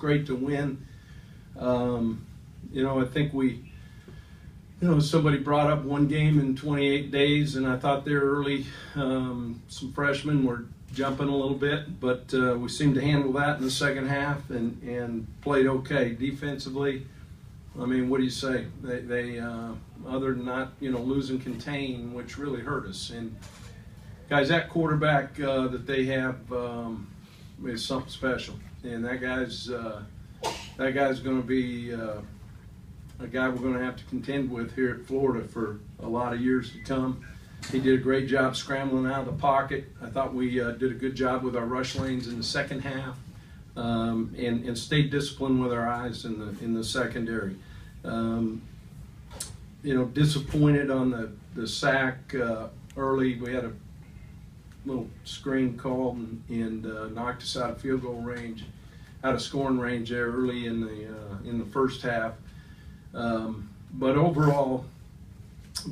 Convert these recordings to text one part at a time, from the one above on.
great to win. You know, I think somebody brought up one game in 28 days, and I thought there early some freshmen were jumping a little bit, but we seemed to handle that in the second half and played okay defensively. I mean, what do you say? They other than not, losing contain, which really hurt us. And guys, that quarterback that they have is something special, and that guy's going to be a guy we're going to have to contend with here at Florida for a lot of years to come. He did a great job scrambling out of the pocket. I thought we did a good job with our rush lanes in the second half, and stayed disciplined with our eyes in the secondary. Disappointed on the sack early. We had a little screen called and knocked us out of field goal range, out of scoring range there early in the first half. But overall,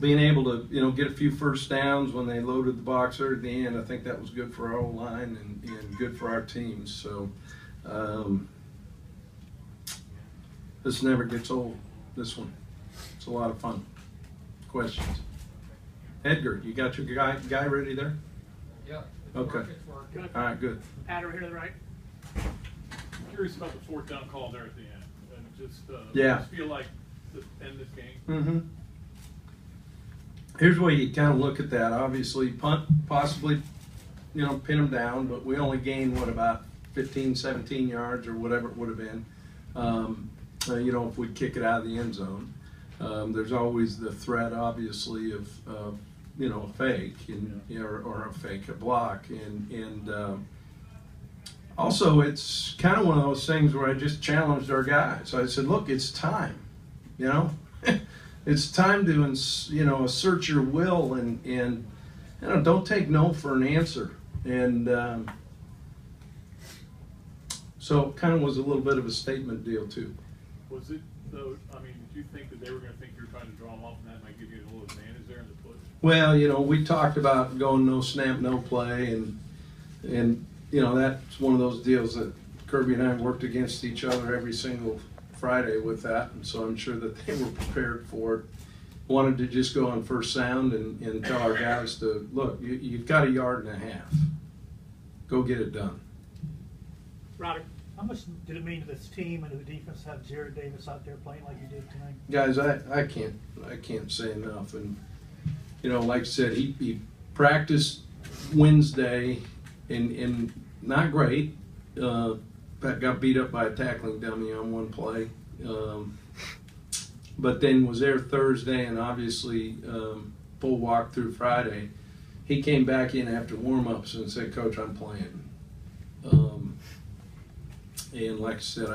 being able to get a few first downs when they loaded the box there at the end, I think that was good for our O-line and good for our teams. So this never gets old, this one. It's a lot of fun. Questions? Edgar, you got your guy ready there? Yeah. Okay. Good. All right, good. Pat over here to the right. I'm curious about the fourth down call there at the end. And just, Yeah. just feel like to end this game. Mm-hmm. Here's where you kind of look at that. Obviously, punt, possibly, pin them down, but we only gained, about 15, 17 yards or whatever it would have been, if we kick it out of the end zone. There's always the threat, obviously, of a fake a block. And also, it's kind of one of those things where I just challenged our guys. I said, look, it's time, It's time to, assert your will and don't take no for an answer. And so it kind of was a little bit of a statement deal, too. Was it, though, did you think that they were going to think you were trying to draw them off and that might give you a little advantage there in the push? Well, we talked about going no snap, no play, and that's one of those deals that Kirby and I worked against each other every single Friday with that, and so I'm sure that they were prepared for it. Wanted to just go on first sound and tell our guys to, look, you've got 1.5 yards. Go get it done. Robert. How much did it mean to this team and to the defense to have Jared Davis out there playing like you did tonight? Guys, I can't say enough. And like I said, he practiced Wednesday and not great. Got beat up by a tackling dummy on one play, but then was there Thursday and obviously full walk through Friday. He came back in after warm-ups and said, Coach, I'm playing. And like I said,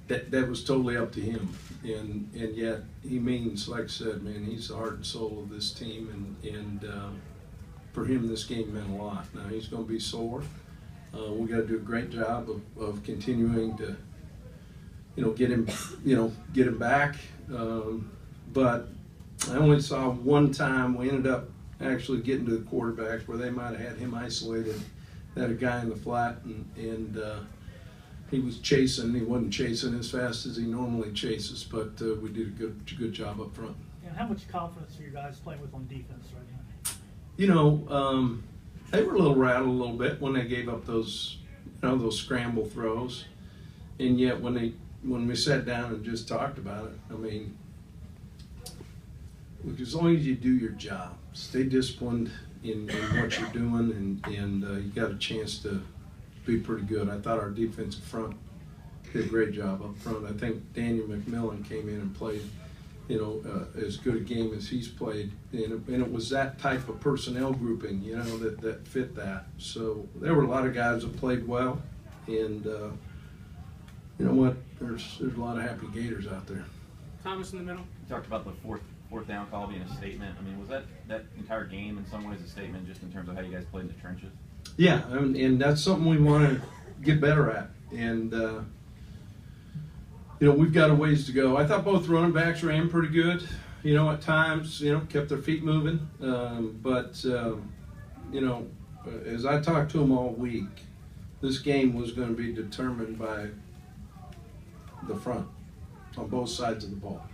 that was totally up to him. And yet he means, like I said, man, he's the heart and soul of this team. And for him, this game meant a lot. Now he's going to be sore. We got to do a great job of continuing to, get him back. But I only saw one time we ended up actually getting to the quarterbacks where they might have had him isolated. They had a guy in the flat and he was chasing. He wasn't chasing as fast as he normally chases, but we did a good job up front. And how much confidence are you guys playing with on defense right now? They were a little rattled a little bit when they gave up those scramble throws, and yet when we sat down and just talked about it, look, as long as you do your job, stay disciplined in what you're doing, and you got a chance to be pretty good. I thought our defensive front did a great job up front. I think Daniel McMillan came in and played as good a game as he's played, and it was that type of personnel grouping, that fit that. So there were a lot of guys that played well, and you know what? There's a lot of happy Gators out there. Thomas in the middle. You talked about the fourth down call being a statement. Was that entire game in some ways a statement just in terms of how you guys played in the trenches? Yeah, and that's something we want to get better at, and we've got a ways to go. I thought both running backs ran pretty good, at times, kept their feet moving. But as I talked to them all week, this game was going to be determined by the front on both sides of the ball.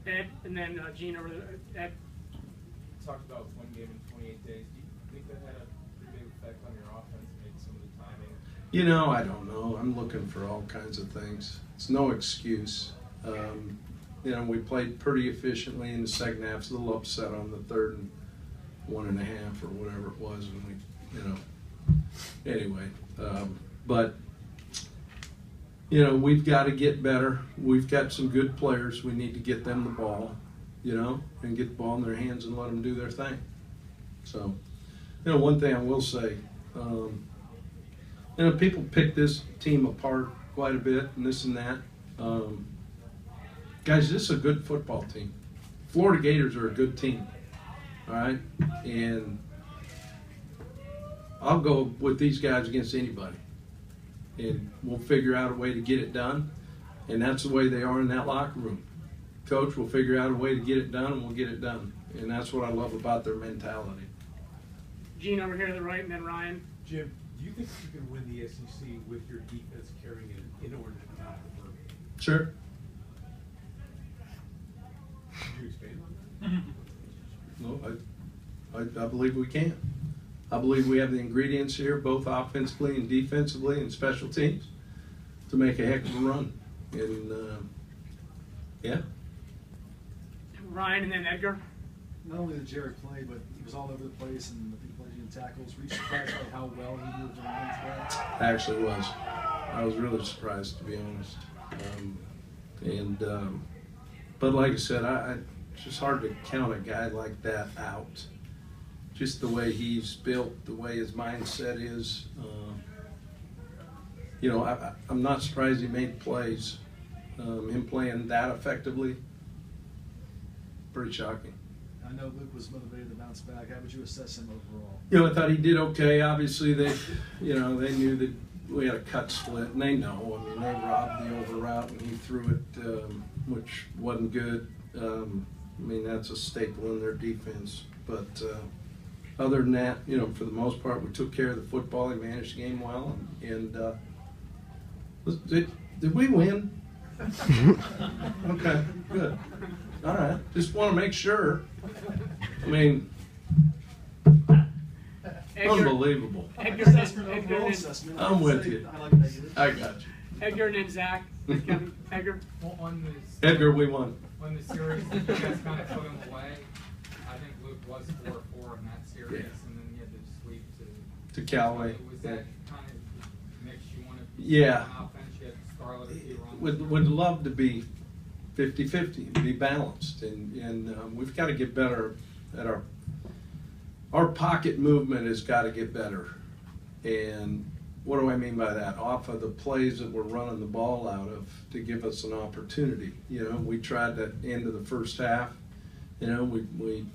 Ed, and then Gene over there. Ed. Talked about one game in 28 days. Do you think that had a pretty big effect on your offense, maybe some of the timing? You know, I don't know. I'm looking for all kinds of things. It's no excuse. You know, we played pretty efficiently in the second half. It's a little upset on the third and 1.5 or whatever it was, and we, you know. Anyway, but you know, we've got to get better. We've got some good players. We need to get them the ball, you know, and get the ball in their hands and let them do their thing. So, you know, one thing I will say, you know, people pick this team apart quite a bit and this and that. Guys, this is a good football team. Florida Gators are a good team, all right? And I'll go with these guys against anybody. And we'll figure out a way to get it done. And that's the way they are in that locker room. Coach will figure out a way to get it done, and we'll get it done. And that's what I love about their mentality. Gene over here to the right, and then Ryan. Jim, do you think you can win the SEC with your defense carrying an inordinate amount of work? Sure. Could you expand on that? No, I believe we can. I believe we have the ingredients here, both offensively and defensively and special teams, to make a heck of a run. And, yeah. Ryan, and then Edgar. Not only did Jared play, but he was all over the place and I think he played in tackles. Were you surprised by how well he moved around today? I actually was. I was really surprised, to be honest. But like I said, it's just hard to count a guy like that out. Just the way he's built, the way his mindset is. You know, I'm not surprised he made plays. Him playing that effectively, pretty shocking. I know Luke was motivated to bounce back. How would you assess him overall? You know, I thought he did okay. Obviously, they knew that we had a cut split, and they know. I mean, they robbed the over route, and he threw it, which wasn't good. I mean, that's a staple in their defense. But other than that, you know, for the most part, we took care of the football. He managed the game well, and did we win? Okay, good. All right, just want to make sure. I mean, Edgar, unbelievable. Edgar, Assessment, Edgar, overall and assessment. I'm with Say you. I like negative. I got you. Edgar, and then Zach. Kevin, Edgar. Well, on this, Edgar, we won. on the series that you guys kind of put him away, I think Luke was 4-4 in that series, Yeah. and then you had to sweep to Callaway. Was that kind of makes you want to Yeah. on offense? You had Scarlett a few runs. Would love to be 50-50, be balanced, and we've got to get better at our pocket movement has got to get better. And what do I mean by that? Off of the plays that we're running the ball out of to give us an opportunity. You know, we tried that end of the first half. You know, we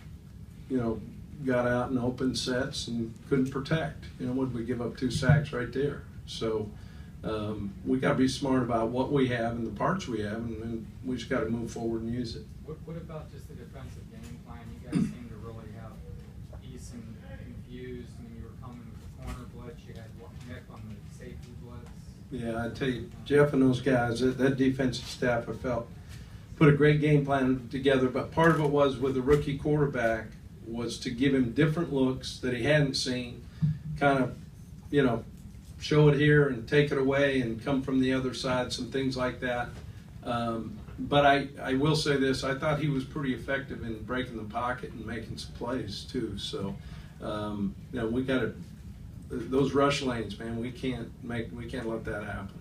got out in open sets and couldn't protect. You know, would we give up 2 sacks right there? So we got to be smart about what we have and the parts we have, and then we just got to move forward and use it. What about just the defensive game plan? You guys seem to really have Eason confused. I mean, you were coming with the corner blitz. You had Nick on the safety blitz. Yeah, I tell you, Jeff and those guys, that defensive staff, I felt, put a great game plan together. But part of it was with the rookie quarterback was to give him different looks that he hadn't seen, kind of, you know, show it here and take it away and come from the other side, some things like that. But I will say this, I thought he was pretty effective in breaking the pocket and making some plays too. So, you know, we got to, those rush lanes, man, we can't let that happen.